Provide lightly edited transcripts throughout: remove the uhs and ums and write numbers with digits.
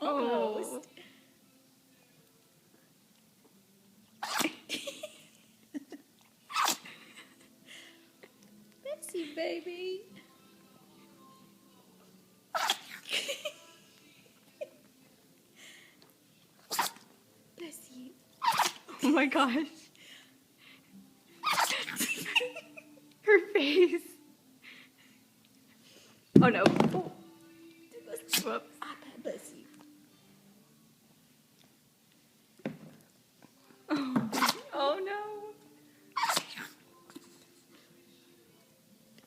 Almost. Bessie, baby. Bessie. Oh my gosh. Her face. Oh no. Oh. Whoops. Bessie. Oh no.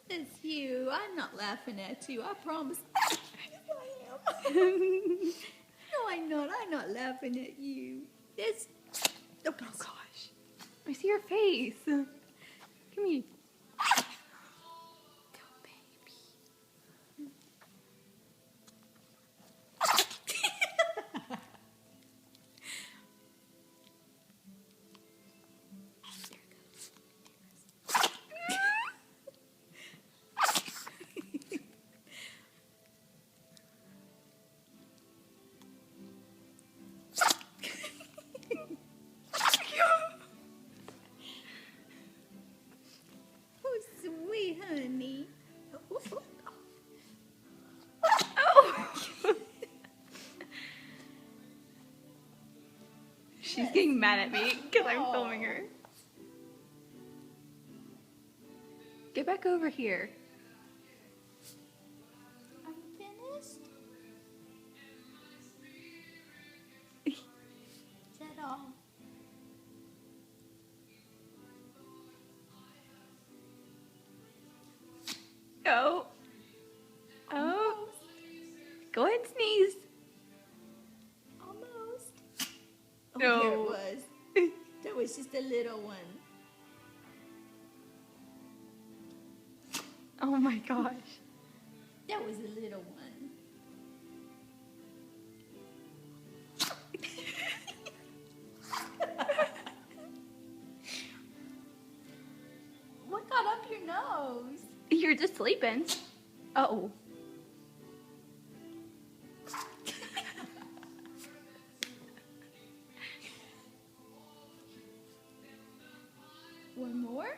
It's you. I'm not laughing at you. I promise. Yes, I am. No, I'm not. I'm not laughing at you. This. Oh gosh. I see your face. Come here. Oh, baby. Oh, sweet honey. Oh. She's getting mad at me because I'm filming her. Get back over here. Are you finished? Is that all? Oh. Oh. Go ahead and sneeze. Almost. Oh, No. there it was. That was just a little one. Oh my gosh. That was a little one. What got up your nose? You're just sleeping. Oh. One more?